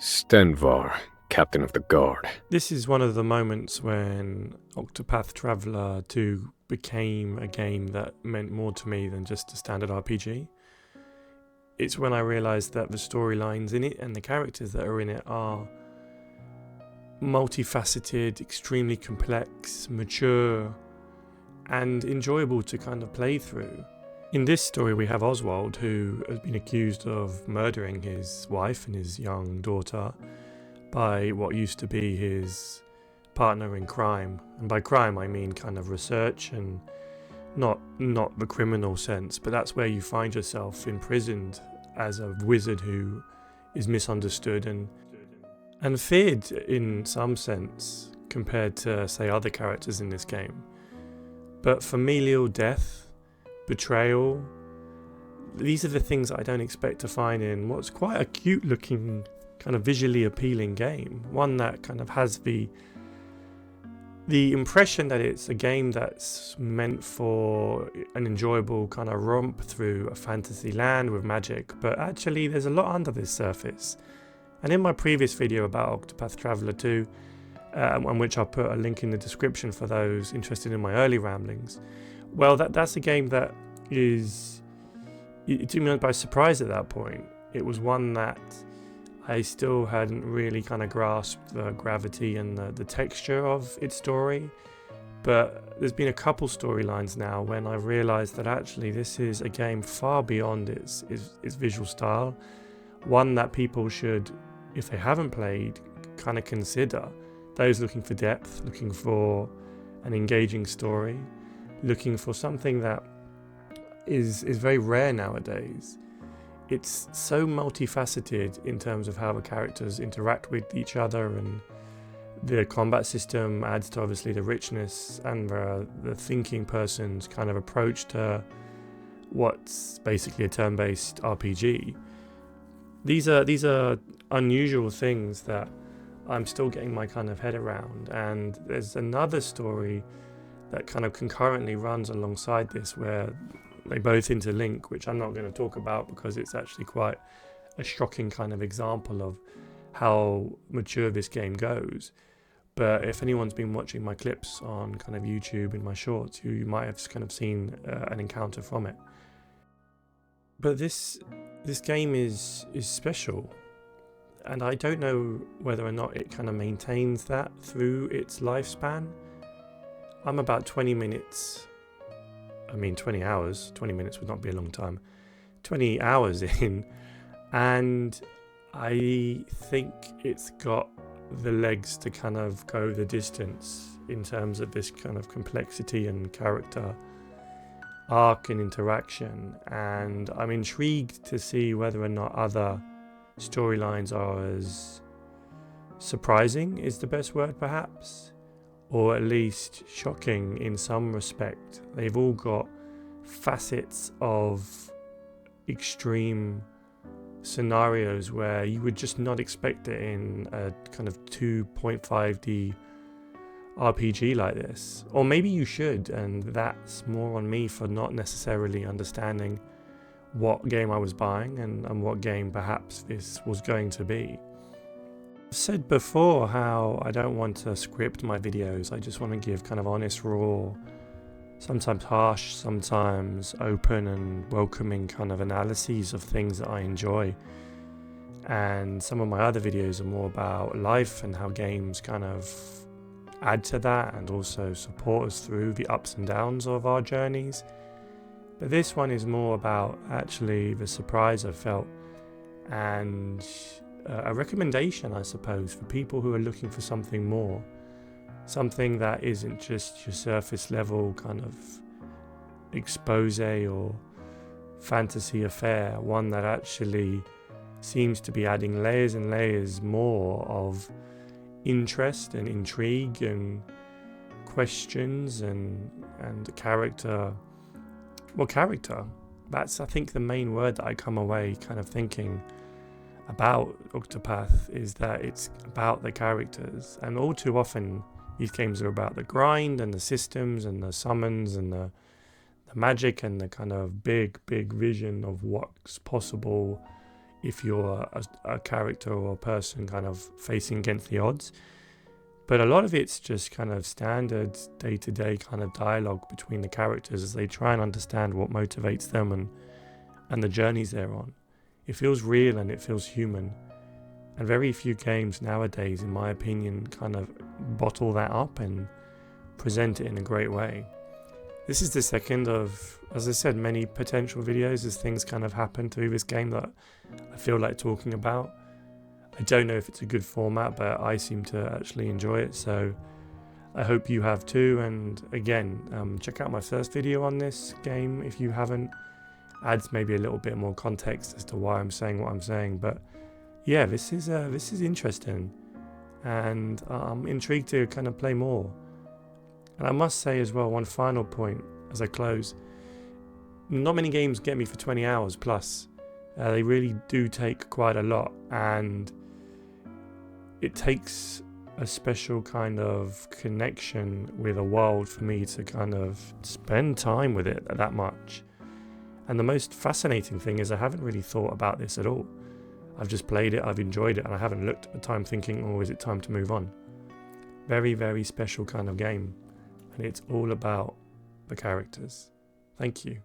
Stenvar, Captain of the Guard. This is one of the moments when Octopath Traveler 2 became a game that meant more to me than just a standard RPG. It's when I realised that the storylines in it and the characters that are in it are multifaceted, extremely complex, mature, and enjoyable to kind of play through. In this story we have Oswald, who has been accused of murdering his wife and his young daughter by what used to be his partner in crime. And by crime I mean kind of research, and not the criminal sense, but that's where you find yourself imprisoned as a wizard who is misunderstood and feared in some sense compared to, say, other characters in this game. But familial death, betrayal, these are the things that I don't expect to find in what's quite a cute looking, kind of visually appealing game. One that kind of has the impression that it's a game that's meant for an enjoyable kind of romp through a fantasy land with magic, but actually there's a lot under this surface. And in my previous video about Octopath Traveler 2, on which I'll put a link in the description for those interested in my early ramblings, well, that's a game that it took me by surprise at that point. It was one that I still hadn't really kind of grasped the gravity and the texture of its story. But there's been a couple storylines now when I realised that actually this is a game far beyond its visual style. One that people should, if they haven't played, kind of consider. Those looking for depth, looking for an engaging story, looking for something that is very rare nowadays. It's so multifaceted in terms of how the characters interact with each other, and the combat system adds to obviously the richness and the thinking person's kind of approach to what's basically a turn-based RPG. These are unusual things that I'm still getting my kind of head around, and there's another story that kind of concurrently runs alongside this where they both interlink, which I'm not going to talk about because it's actually quite a shocking kind of example of how mature this game goes. But if anyone's been watching my clips on kind of YouTube in my shorts, you might have kind of seen an encounter from it. But this game is special, and I don't know whether or not it kind of maintains that through its lifespan. I'm about 20 hours, 20 minutes would not be a long time, 20 hours in, and I think it's got the legs to kind of go the distance in terms of this kind of complexity and character arc and interaction, and I'm intrigued to see whether or not other storylines are as surprising is the best word perhaps, or at least shocking in some respect. They've all got facets of extreme scenarios where you would just not expect it in a kind of 2.5D RPG like this. Or maybe you should, and that's more on me for not necessarily understanding what game I was buying and what game perhaps this was going to be. I've said before how I don't want to script my videos. I just want to give kind of honest, raw, sometimes harsh, sometimes open and welcoming kind of analyses of things that I enjoy. And some of my other videos are more about life and how games kind of add to that and also support us through the ups and downs of our journeys. But this one is more about actually the surprise I felt, and a recommendation, I suppose, for people who are looking for something more, something that isn't just your surface level kind of expose or fantasy affair, one that actually seems to be adding layers and layers more of interest and intrigue and questions and character. Well, character, that's I think the main word that I come away kind of thinking about Octopath, is that it's about the characters. And all too often these games are about the grind and the systems and the summons and the magic and the kind of big vision of what's possible if you're a character or a person kind of facing against the odds. But a lot of it's just kind of standard day-to-day kind of dialogue between the characters as they try and understand what motivates them and the journeys they're on. It feels real and it feels human. And very few games nowadays, in my opinion, kind of bottle that up and present it in a great way. This is the second of, as I said, many potential videos as things kind of happen through this game that I feel like talking about. I don't know if it's a good format, but I seem to actually enjoy it, so I hope you have too. And again, check out my first video on this game if you haven't. Adds maybe a little bit more context as to why I'm saying what I'm saying, but yeah, this is interesting, and I'm intrigued to kind of play more. And I must say as well, one final point as I close, not many games get me for 20 hours plus. They really do take quite a lot, and it takes a special kind of connection with a world for me to kind of spend time with it that much. And the most fascinating thing is I haven't really thought about this at all. I've just played it, I've enjoyed it, and I haven't looked at the time thinking, oh, is it time to move on? Very, very special kind of game. And it's all about the characters. Thank you.